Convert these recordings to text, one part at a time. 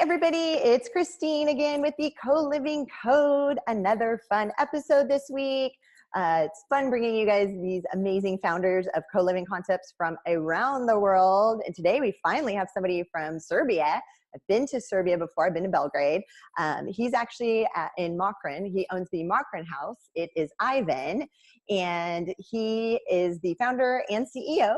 everybody, it's Christine again with the Co-Living Code. Another fun episode this week. It's fun bringing you guys these amazing founders of co-living concepts from around the world. And today we finally have somebody from Serbia. I've been to Serbia before. I've been to Belgrade. He's actually in Mokrin. He owns the Mokrin House. It is Ivan, and he is the founder and CEO.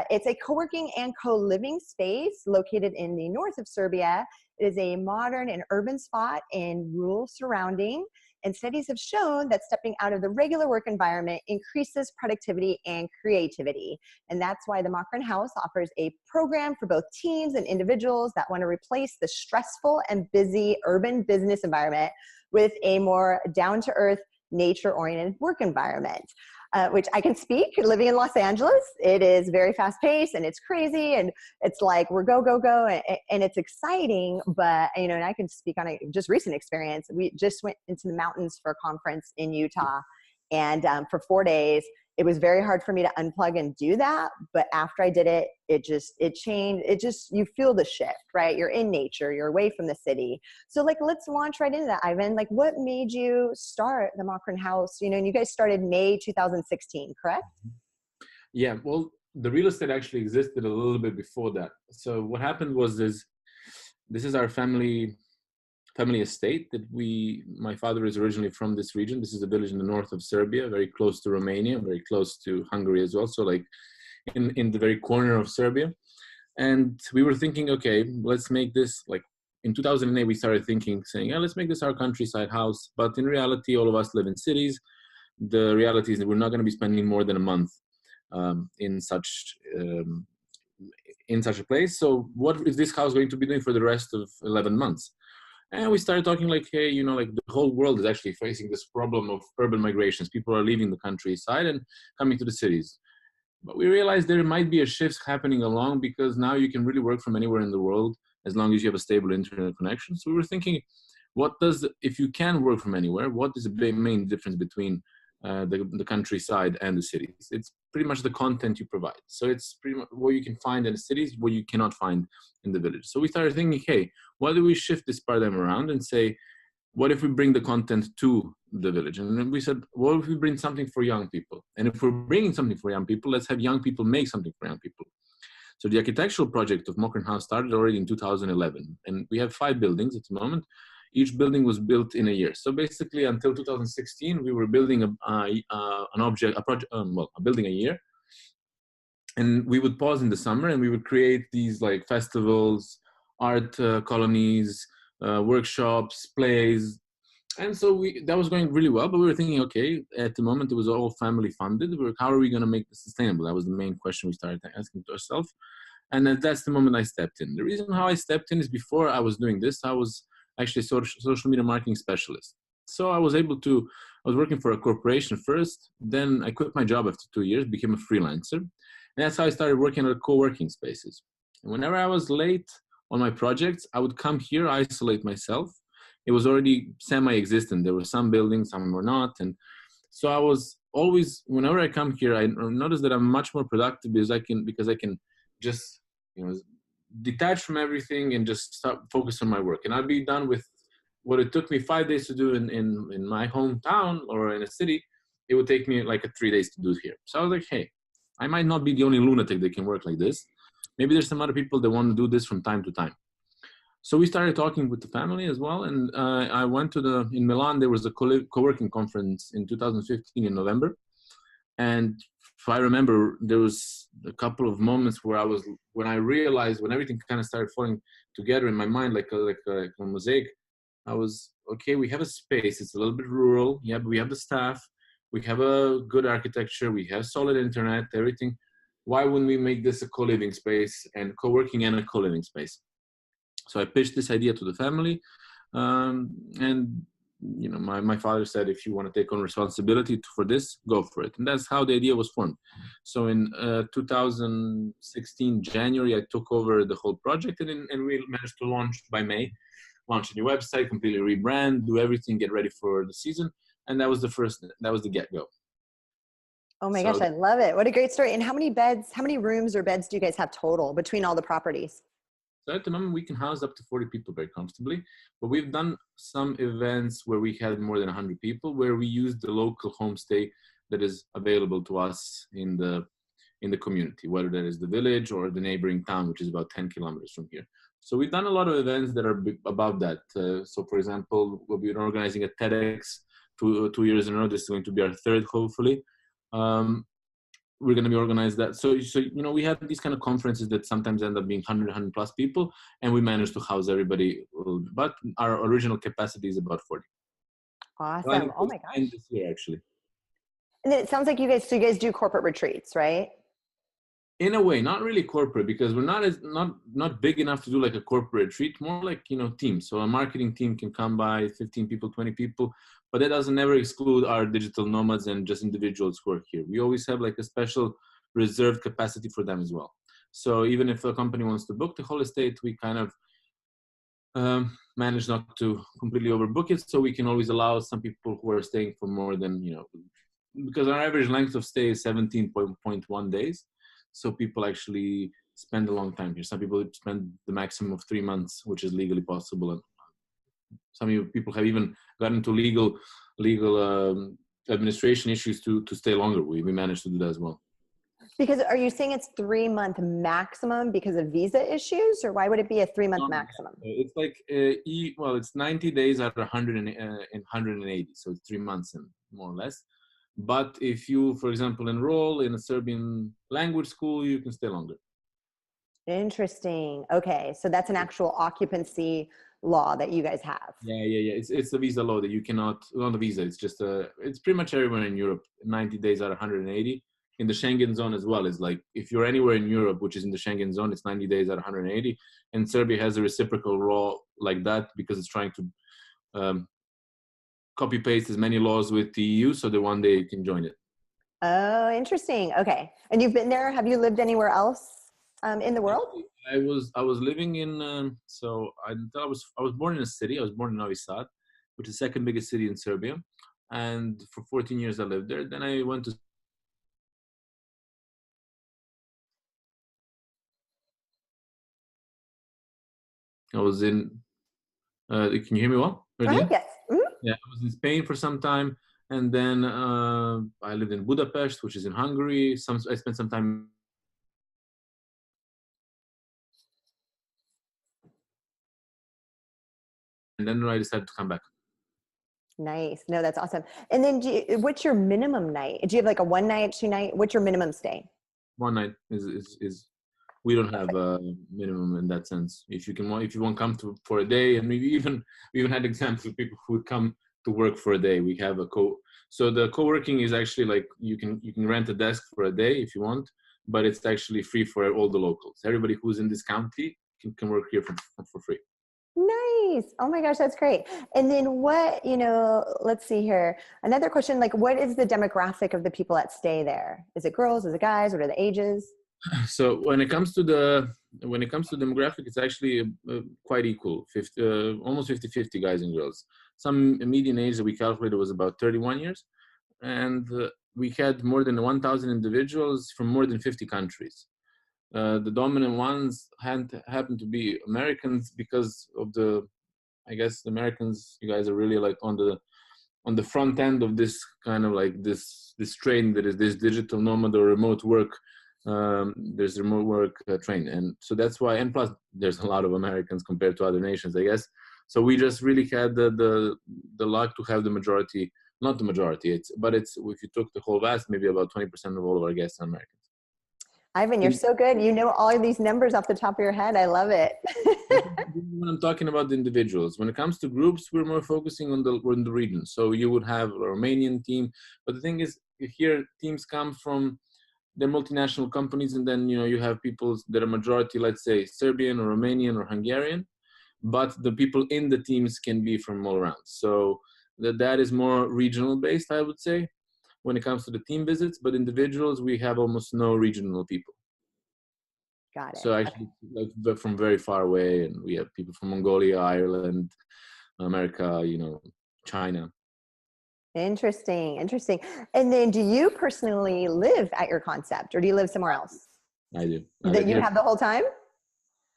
It's a co-working and co-living space located in the north of Serbia. It is a modern and urban spot in rural surrounding, and studies have shown that stepping out of the regular work environment increases productivity and creativity. And that's why the Mokrin House offers a program for both teams and individuals that want to replace the stressful and busy urban business environment with a more down-to-earth, nature-oriented work environment. Which I can speak, living in Los Angeles. It is very fast paced and it's crazy and it's like we're go, go, go. And it's exciting, but and I can speak on a just recent experience. We just went into the mountains for a conference in Utah, and for 4 days, it was very hard for me to unplug and do that. But after I did it, it changed. You feel the shift, right? You're in nature, you're away from the city. So let's launch right into that, Ivan. What made you start the Mokrin House? And you guys started May 2016, correct? Yeah, well, the real estate actually existed a little bit before that. So what happened was this is our family estate that my father is originally from this region. This is a village in the north of Serbia, very close to Romania, very close to Hungary as well. So in the very corner of Serbia. And we were thinking, okay, let's make this in 2008, we started saying, let's make this our countryside house. But in reality, all of us live in cities. The reality is that we're not going to be spending more than a month in such a place. So what is this house going to be doing for the rest of 11 months? And we started talking hey, the whole world is actually facing this problem of urban migrations. People are leaving the countryside and coming to the cities. But we realized there might be a shift happening along, because now you can really work from anywhere in the world as long as you have a stable internet connection. So we were thinking, if you can work from anywhere, what is the main difference between the countryside and the cities? It's pretty much the content you provide. So it's pretty much what you can find in the cities, what you cannot find in the village. So we started thinking, hey, why do we shift this paradigm around and say, what if we bring the content to the village? And then we said, what if we bring something for young people? And if we're bringing something for young people, let's have young people make something for young people. So the architectural project of Mokrin House started already in 2011. And we have 5 buildings at the moment. Each building was built in a year. So basically, until 2016, we were building a building a year. And we would pause in the summer and we would create these festivals, art colonies, workshops, plays. And so that was going really well, but we were thinking, okay, at the moment it was all family funded. How are we going to make this sustainable? That was the main question we started asking to ourselves. And that's the moment I stepped in. The reason how I stepped in is before I was doing this, I was actually a social media marketing specialist. So I was working for a corporation first, then I quit my job after 2 years, became a freelancer. And that's how I started working at co-working spaces. And whenever I was late on my projects, I would come here, isolate myself. It was already semi-existent. There were some buildings, some were not. And so I was always, whenever I come here, I noticed that I'm much more productive because I can just, detach from everything and just start focus on my work. And I'd be done with what it took me 5 days to do in my hometown or in a city. It would take me 3 days to do it here. So I was like, hey, I might not be the only lunatic that can work like this. Maybe there's some other people that want to do this from time to time. So we started talking with the family as well. And I went in Milan, there was a co-working conference in 2015 in November. And if I remember, there was a couple of moments when I realized, when everything kind of started falling together in my mind like a mosaic, I was, okay, we have a space. It's a little bit rural. Yeah, but we have the staff. We have a good architecture. We have solid internet, everything. Why wouldn't we make this a co-living space and co-working and a co-living space? So I pitched this idea to the family. And my father said, if you want to take on responsibility for this, go for it. And that's how the idea was formed. So in 2016, January, I took over the whole project and we managed to launch by May, launch a new website, completely rebrand, do everything, get ready for the season. And that was the get-go. Oh my gosh, I love it. What a great story. And how many rooms or beds do you guys have total between all the properties? So at the moment, we can house up to 40 people very comfortably. But we've done some events where we had more than 100 people, where we used the local homestay that is available to us in the community, whether that is the village or the neighboring town, which is about 10 kilometers from here. So we've done a lot of events that are above that. So for example, we'll be organizing a TEDx 2 years in a row. This is going to be our third, hopefully. We're going to be organized that. So, we have these kind of conferences that sometimes end up being 100 plus people, and we manage to house everybody. But our original capacity is about 40. Awesome. Oh my gosh. This year, actually. And then it sounds like you guys do corporate retreats, right? In a way, not really corporate, because we're not big enough to do like a corporate retreat, more like, teams. So a marketing team can come by, 15 people, 20 people, but that doesn't never exclude our digital nomads and just individuals who are here. We always have like a special reserved capacity for them as well. So even if a company wants to book the whole estate, we kind of manage not to completely overbook it. So we can always allow some people who are staying for more than, because our average length of stay is 17.1 days. So people actually spend a long time here. Some people spend the maximum of 3 months, which is legally possible. And some people have even gotten into legal administration issues to stay longer. We managed to do that as well. Because are you saying it's 3-month maximum because of visa issues, or why would it be a 3-month maximum? It's like, it's 90 days out of 180. So it's 3 months and more or less. But if you, for example, enroll in a Serbian language school, you can stay longer. Interesting. Okay. So that's an actual occupancy law that you guys have. Yeah. It's a visa law that you cannot, not a visa. It's just it's pretty much everywhere in Europe, 90 days out of 180. In the Schengen zone as well, is like, if you're anywhere in Europe, which is in the Schengen zone, it's 90 days out of 180. And Serbia has a reciprocal law like that because it's trying to copy paste as many laws with the EU, so that one day you can join it. Oh, interesting. Okay. And you've been there? Have you lived anywhere else in the world? I was living in I was born in a city. I was born in Novi Sad, which is the second biggest city in Serbia, and for 14 years I lived there. Then I went to I was in can you hear me well? Yes. Mm-hmm. Yeah, I was in Spain for some time, and then I lived in Budapest, which is in Hungary. I spent some time. And then I decided to come back. Nice. No, that's awesome. And then what's your minimum night? Do you have like a 1 night, 2 night? What's your minimum stay? 1 night is we don't have a minimum in that sense. If you want to come for a day, and we even had examples of people who would come to work for a day. We have so the co-working is actually like, you can rent a desk for a day if you want, but it's actually free for all the locals. Everybody who's in this county can work here for free. Nice. Oh my gosh, that's great. And then what, let's see here. Another question, like, what is the demographic of the people that stay there? Is it girls? Is it guys? What are the ages? So when it comes to demographic, it's actually quite equal, almost 50-50 guys and girls. Some median age that we calculated was about 31 years. And we had more than 1,000 individuals from more than 50 countries. The dominant ones happened to be Americans because of I guess the Americans, you guys are really like on the front end of this kind of like this train that is this digital nomad or remote work. There's remote work train, and so that's why. And plus, there's a lot of Americans compared to other nations, I guess. So we just really had the luck to have the majority, not the majority. If you took the whole vast, maybe about 20% of all of our guests are Americans. Ivan, you're so good. You know all of these numbers off the top of your head. I love it. When I'm talking about the individuals, when it comes to groups, we're more focusing on the region. So you would have a Romanian team, but the thing is, here teams come from the multinational companies, and then you have people that are majority, let's say Serbian or Romanian or Hungarian, but the people in the teams can be from all around. So that is more regional based, I would say, when it comes to the team visits. But individuals, we have almost no regional people. Got it. So actually, like from very far away, and we have people from Mongolia, Ireland, America, China. Interesting. And then do you personally live at your concept, or do you live somewhere else? I do. That you have the whole time?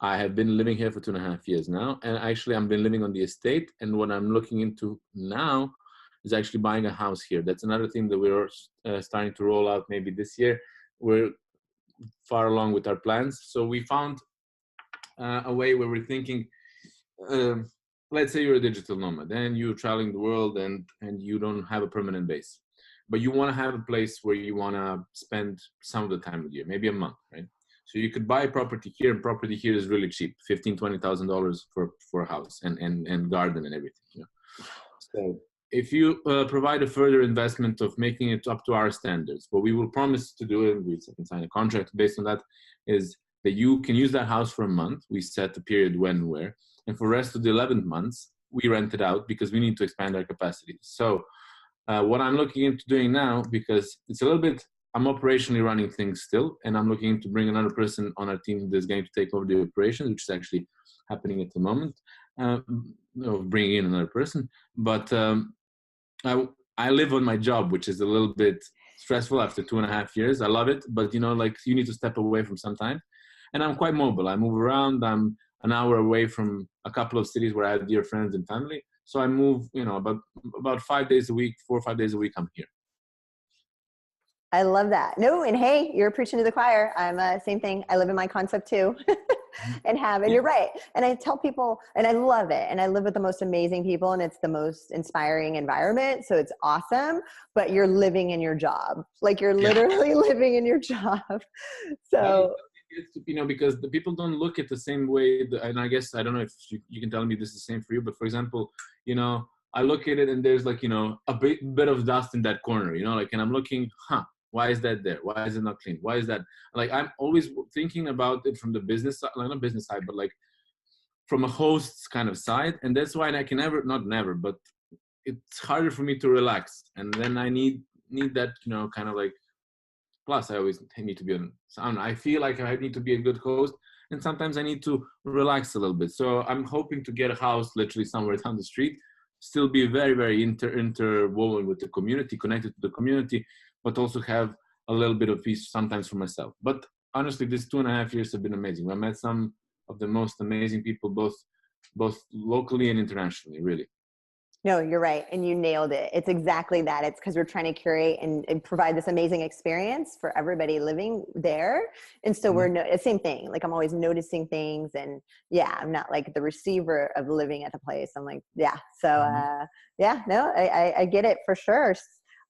I have been living here for 2.5 years now, and actually I've been living on the estate. And what I'm looking into now is actually buying a house here. That's another thing that we're starting to roll out maybe this year. We're far along with our plans. So we found a way where we're thinking, let's say you're a digital nomad and you're traveling the world and you don't have a permanent base, but you want to have a place where you want to spend some of the time of the year, maybe a month, right? So you could buy property here, and property here is really cheap, $15,000-$20,000 for a house and garden and everything. You know? So if you provide a further investment of making it up to our standards, what we will promise to do, and we can sign a contract based on that, is that you can use that house for a month. We set the period when and where, and for the rest of the 11 months, we rent it out because we need to expand our capacity. So what I'm looking into doing now, because it's a little bit, I'm operationally running things still, and I'm looking to bring another person on our team that's going to take over the operations, which is actually happening at the moment, bringing in another person. But I live on my job, which is a little bit stressful after 2.5 years. I love it, but you know, like you need to step away from some time. And I'm quite mobile. I move around. I'm an hour away from a couple of cities where I have dear friends and family. So I move, you know, about 5 days a week, 4 or 5 days a week, I'm here. I love that. No, and hey, you're preaching to the choir. I'm same thing. I live in my concept too. And you're right. And I tell people, and I love it. And I live with the most amazing people, and it's the most inspiring environment. So it's awesome, but you're living in your job. Like you're literally living in your job. So, you know, because the people don't look at the same way. And I guess, I don't know if you can tell me this is the same for you, but for example, you know, I look at it and there's like, you know, a bit of dust in that corner, you know, like, and I'm looking, why is that there? Why is it not clean? Why is that? Like, I'm always thinking about it from the business side, not business side, but like from a host's kind of side. And that's why I can never, but it's harder for me to relax. And then I need that, you know, kind of like, plus I always need to be I feel like I need to be a good host. And sometimes I need to relax a little bit. So I'm hoping to get a house literally somewhere down the street, still be very, very interwoven with the community, connected to the community, but also have a little bit of peace sometimes for myself. But honestly, these 2.5 years have been amazing. I met some of the most amazing people, both locally and internationally, really. No, you're right. And you nailed it. It's exactly that. It's because we're trying to curate and provide this amazing experience for everybody living there. And so same thing. Like I'm always noticing things, and I'm not like the receiver of living at the place. I'm like, So, I get it for sure.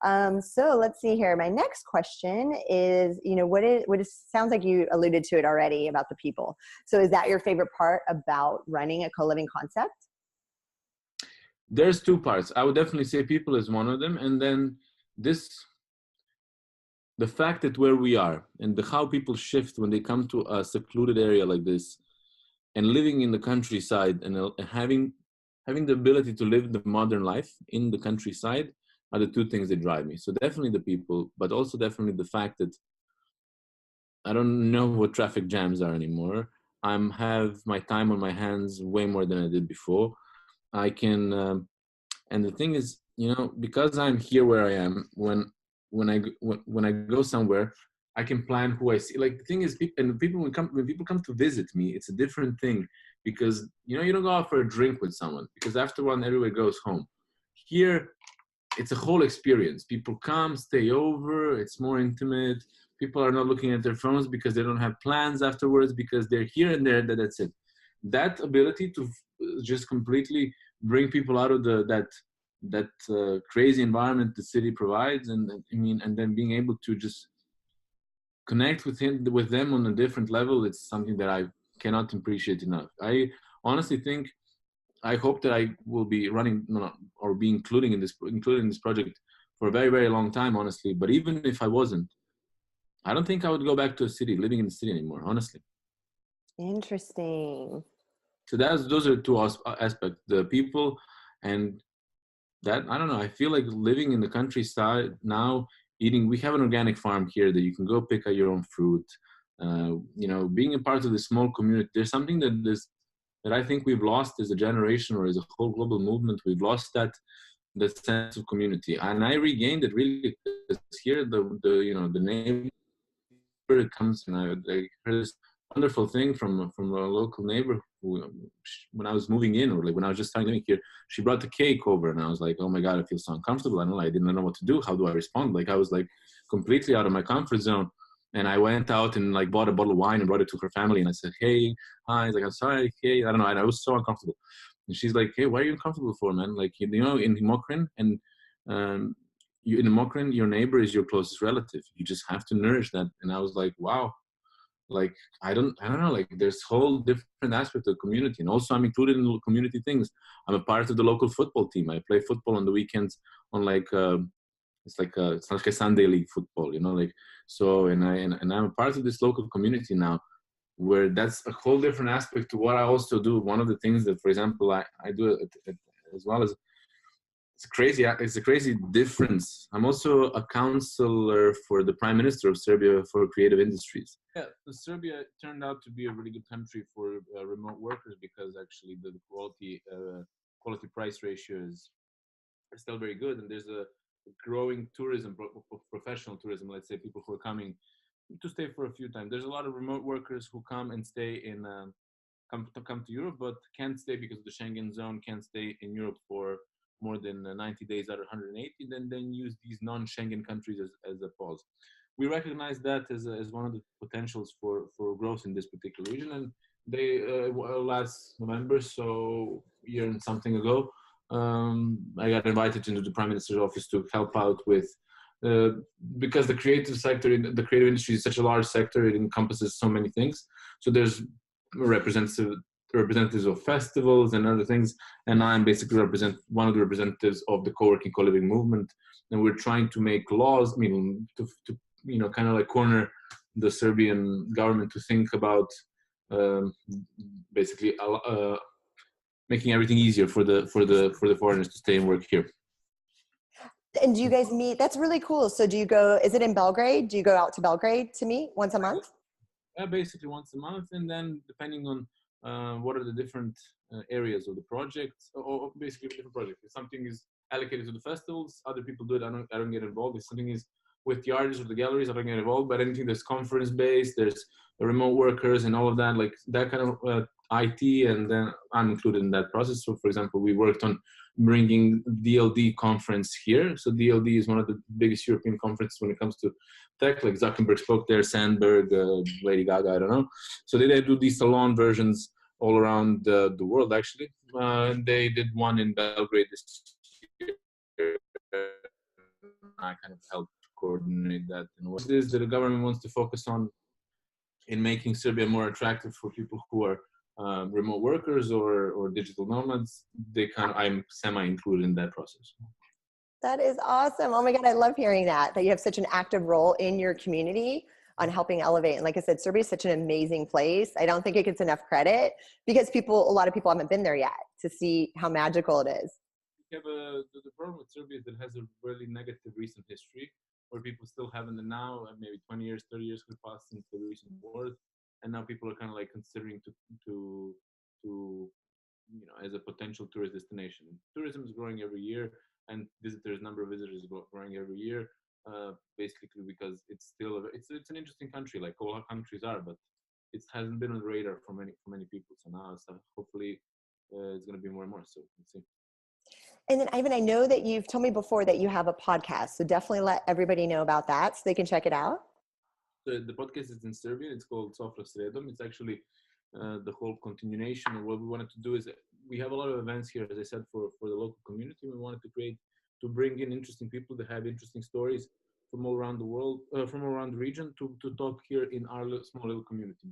So let's see here. My next question is, you know, what sounds like you alluded to it already about the people. So is that your favorite part about running a co-living concept? There's two parts. I would definitely say people is one of them. And then the fact that where we are and how people shift when they come to a secluded area like this and living in the countryside and having the ability to live the modern life in the countryside are the two things that drive me. So definitely the people, but also definitely the fact that I don't know what traffic jams are anymore. I have my time on my hands way more than I did before. I can, and the thing is, you know, because I'm here where I am, when I go somewhere, I can plan who I see. Like the thing is, when people come to visit me, it's a different thing because, you know, you don't go out for a drink with someone because after one, everybody goes home. Here, it's a whole experience. People come, stay over. It's more intimate. People are not looking at their phones because they don't have plans afterwards because they're here and there. That's it. That ability to just completely bring people out of that crazy environment the city provides, and then being able to just connect with them on a different level, it's something that I cannot appreciate enough. I honestly think, I hope that I will be running or be included in this project for a very, very long time, honestly. But even if I wasn't, I don't think I would go back to a city, living in the city anymore, honestly. Interesting. So those are two aspects, the people and that, I don't know, I feel like living in the countryside now, we have an organic farm here that you can go pick out your own fruit. You know, being a part of the small community, there's something that I think we've lost as a generation or as a whole global movement. We've lost that sense of community, and I regained it really because here the neighbor comes, and I heard this wonderful thing from a local neighbor who, when I was moving in, or like when I was just starting living here, she brought the cake over, and I was like, oh my God, I feel so uncomfortable. I don't know, I didn't know what to do. How do I respond? Like I was like completely out of my comfort zone. And I went out and like bought a bottle of wine and brought it to her family. And I said, hey, hi. He's like, I'm sorry. Hey, I don't know. And I was so uncomfortable. And she's like, hey, why are you uncomfortable for, man? Like, you know, in Mokrin, and in Mokrin, your neighbor is your closest relative. You just have to nourish that. And I was like, wow. Like, I don't know, like there's whole different aspect of the community. And also I'm included in community things. I'm a part of the local football team. I play football on the weekends on like, it's like a Sunday league football, you know, like, so, and I'm a part of this local community now, where that's a whole different aspect to what I also do. One of the things that, for example, I do as well as, it's a crazy difference. I'm also a counselor for the Prime Minister of Serbia for creative industries. Yeah, Serbia turned out to be a really good country for remote workers, because actually the quality price ratio is still very good, and there's a growing tourism, professional tourism. Let's say people who are coming to stay for a few times. There's a lot of remote workers who come and stay in come to Europe, but can't stay because of the Schengen zone. Can't stay in Europe for more than 90 days out of 180, then use these non-Schengen countries as a pause. We recognize that as one of the potentials for growth in this particular region. And they, last November, so a year and something ago, I got invited into the Prime Minister's office to help out with, because the creative sector, the creative industry is such a large sector, it encompasses so many things. So there's representatives of festivals and other things, and I'm basically one of the representatives of the Coworking Coliving movement, and we're trying to make laws, I mean, to you know, kind of like corner the Serbian government to think about basically making everything easier for the foreigners to stay and work here. And do you guys meet? That's really cool. So do you go, is it in Belgrade? Do you go out to Belgrade to meet once a month? Yeah, basically once a month, and then depending on what are the different areas of the project, or basically different projects. If something is allocated to the festivals, other people do it. I don't get involved. If something is with the artists or the galleries, I don't get involved. But anything that's conference based, there's the remote workers and all of that, like that kind of IT, and then I'm included in that process. So, for example, we worked on bringing DLD conference here. So DLD is one of the biggest European conferences when it comes to tech. Like Zuckerberg spoke there, Sandberg, Lady Gaga, I don't know. So they do these salon versions all around the world, actually. They did one in Belgrade this year. I kind of helped coordinate that. And what it is that the government wants to focus on in making Serbia more attractive for people who are remote workers or digital nomads, I'm semi-included in that process. That is awesome. Oh my God, I love hearing that you have such an active role in your community on helping elevate. And like I said, Serbia is such an amazing place. I don't think it gets enough credit because a lot of people haven't been there yet to see how magical it is. The problem with Serbia is that it has a really negative recent history where people still haven't, and now maybe 20 years, 30 years have passed since the recent wars. And now people are kind of like considering to you know, as a potential tourist destination. Tourism is growing every year, and number of visitors is growing every year. Basically because it's still it's an interesting country, like all countries are, but it hasn't been on the radar for many people. So now hopefully it's going to be more and more. So let's see. And then Ivan, I know that you've told me before that you have a podcast, so definitely let everybody know about that so they can check it out. The podcast is in Serbian. It's called Sofra Sredom. It's actually the whole continuation of what we wanted to do. Is we have a lot of events here, as I said, for the local community. We wanted to bring in interesting people that have interesting stories from all around the world, from all around the region, to talk here in our small little community.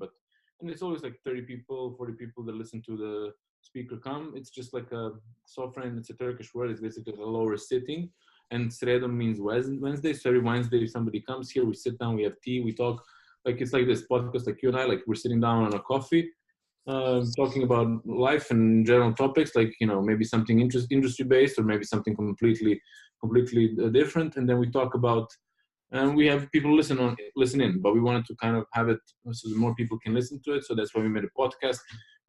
And it's always like 30 people, 40 people that listen to the speaker come. It's just like a Sofra, and it's a Turkish word. It's basically a lower sitting. And Sredom means Wednesday. So every Wednesday, if somebody comes here, we sit down, we have tea, we talk. Like it's like this podcast, like you and I, like we're sitting down on a coffee, talking about life and general topics, like, you know, maybe something industry based, or maybe something completely different. And then we talk about, and we have people listen in, but we wanted to kind of have it so that more people can listen to it. So that's why we made a podcast.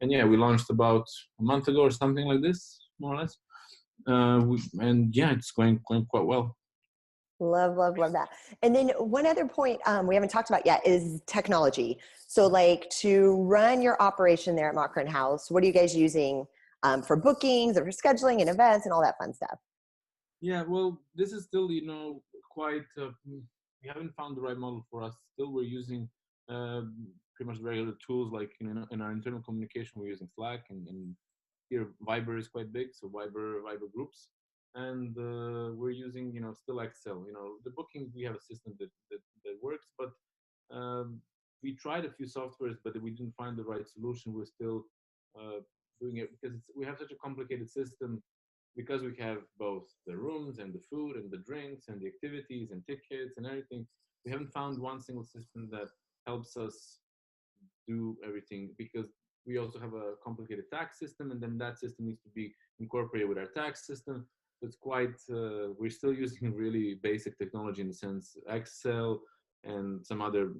And yeah, we launched about a month ago or something like this, more or less. And yeah, it's going quite well. Love, love, love that. And then one other point we haven't talked about yet is technology. So like to run your operation there at Mokrin House, what are you guys using for bookings or for scheduling and events and all that fun stuff? Yeah, well, this is still, quite, we haven't found the right model for us. Still, we're using uh, pretty much regular tools like in our internal communication, we're using Slack, and here Viber is quite big, so Viber groups. And we're using, still Excel. The bookings, we have a system that works, but um, we tried a few softwares, but we didn't find the right solution. We're still uh, doing it because we have such a complicated system because we have both the rooms and the food and the drinks and the activities and tickets and everything. We haven't found one single system that helps us do everything because we also have a complicated tax system, and then that system needs to be incorporated with our tax system. It's quite, we're still using really basic technology in the sense Excel and some other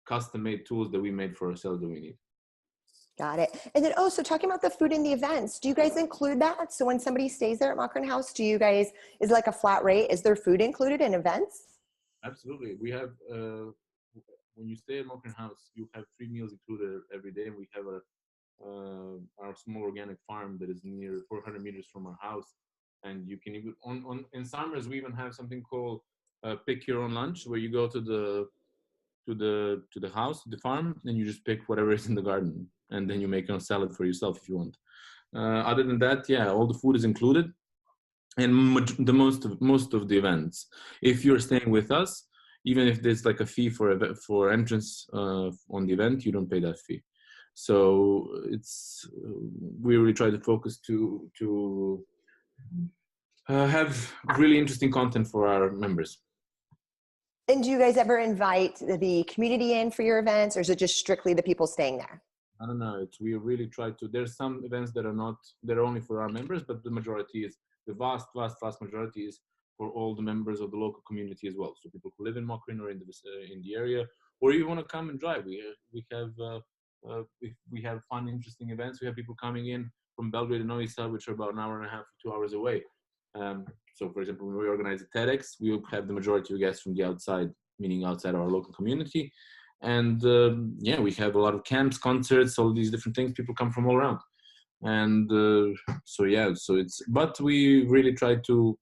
custom made tools that we made for ourselves that we need. Got it. And then, oh, so talking about the food and the events, do you guys include that? So when somebody stays there at Mokrin House, do you guys, is it like a flat rate? Is there food included in events? Absolutely. We have, when you stay at Mokrin House, you have 3 meals included every day. And we have our small organic farm that is near 400 meters from our house. And you can even, in summers, we even have something called pick your own lunch, where you go to the house, the farm, and you just pick whatever is in the garden, and then you make your own salad for yourself if you want. Other than that, yeah, all the food is included, and the most of the events. If you're staying with us, even if there's like a fee for entrance on the event, you don't pay that fee. So it's we really try to focus to have really interesting content for our members. And do you guys ever invite the community in for your events, or is it just strictly the people staying there? I don't know. We really try to. There's some events that are not, that are only for our members, but the majority is, the vast majority is for all the members of the local community as well. So people who live in Mokrin or in the area, or you want to come and drive. We have fun, interesting events. We have people coming in from Belgrade and Novi Sad, which are about an hour and a half, 2 hours away. So, for example, when we organize a TEDx, we will have the majority of guests from the outside, meaning outside our local community. And yeah, we have a lot of camps, concerts, all these different things. People come from all around. And so, yeah, so it's, but we really try to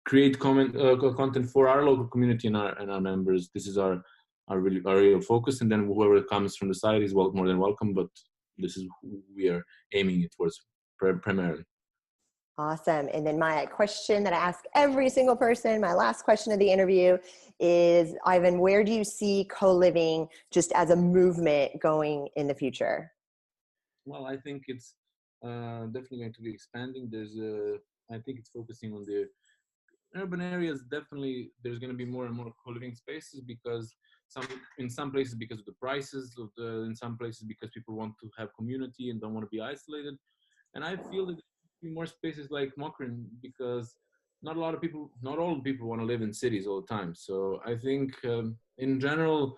create content for our local community and our members. This is our real focus. And then whoever comes from the side is more than welcome, but this is who we are aiming it towards primarily. Awesome. And then my question that I ask every single person, my last question of the interview is, Ivan, where do you see co-living just as a movement going in the future? Well, I think it's definitely going to be expanding. I think it's focusing on the urban areas. Definitely, there's going to be more and more co-living spaces because in some places because of the prices, in some places because people want to have community and don't want to be isolated. And I feel that there should be more spaces like Mokrin because not all people want to live in cities all the time. So I think in general,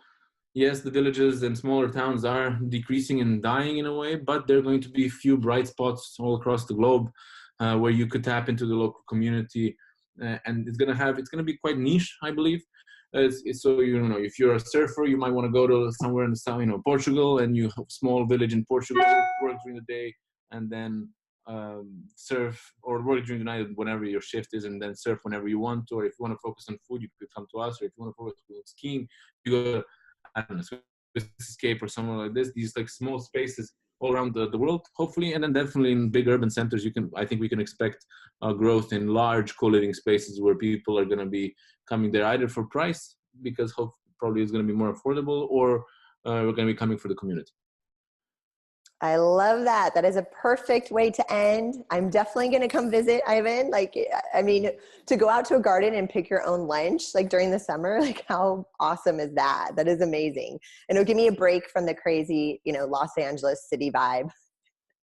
yes, the villages and smaller towns are decreasing and dying in a way, but there are going to be a few bright spots all across the globe where you could tap into the local community, and it's going to be quite niche, I believe. So if you're a surfer, you might want to go to somewhere in the south, Portugal, and you have a small village in Portugal, work during the day, and then surf or work during the night whenever your shift is, and then surf whenever you want to. Or if you want to focus on food, you could come to us. Or if you want to focus on skiing, you go, I don't know, Escape or somewhere like this. These like small spaces all around the world, hopefully, and then definitely in big urban centers, I think we can expect growth in large co-living spaces where people are going to be coming there either for price, because probably it's going to be more affordable, or we're going to be coming for the community. I love that. That is a perfect way to end. I'm definitely going to come visit, Ivan. To go out to a garden and pick your own lunch, like during the summer, like how awesome is that? That is amazing. And it'll give me a break from the crazy, Los Angeles city vibe.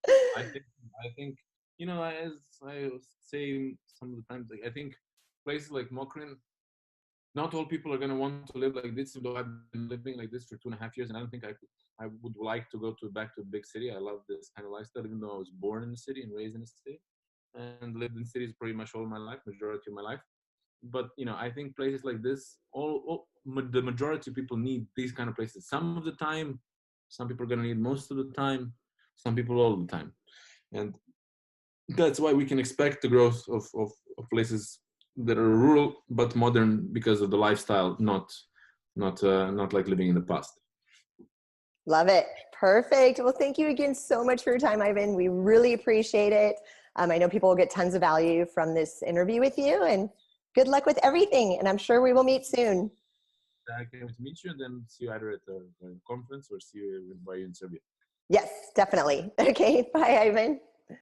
I think, as I say some of the times, I think places like Mokrin, not all people are going to want to live like this, though I've been living like this for 2.5 years, and I don't think I would like to go back to a big city. I love this kind of lifestyle, even though I was born in the city and raised in the city and lived in cities pretty much all my life, majority of my life. but I think places like this, the majority of people need these kind of places some of the time. Some people are going to need most of the time, some people all the time. And that's why we can expect the growth of places that are rural but modern because of the lifestyle, not like living in the past. Love it. Perfect. Well, thank you again so much for your time, Ivan. We really appreciate it. I know people will get tons of value from this interview with you, and good luck with everything. And I'm sure we will meet soon. I can't wait to meet you and then see you either at a conference or see you in Serbia. Yes, definitely. Okay. Bye, Ivan.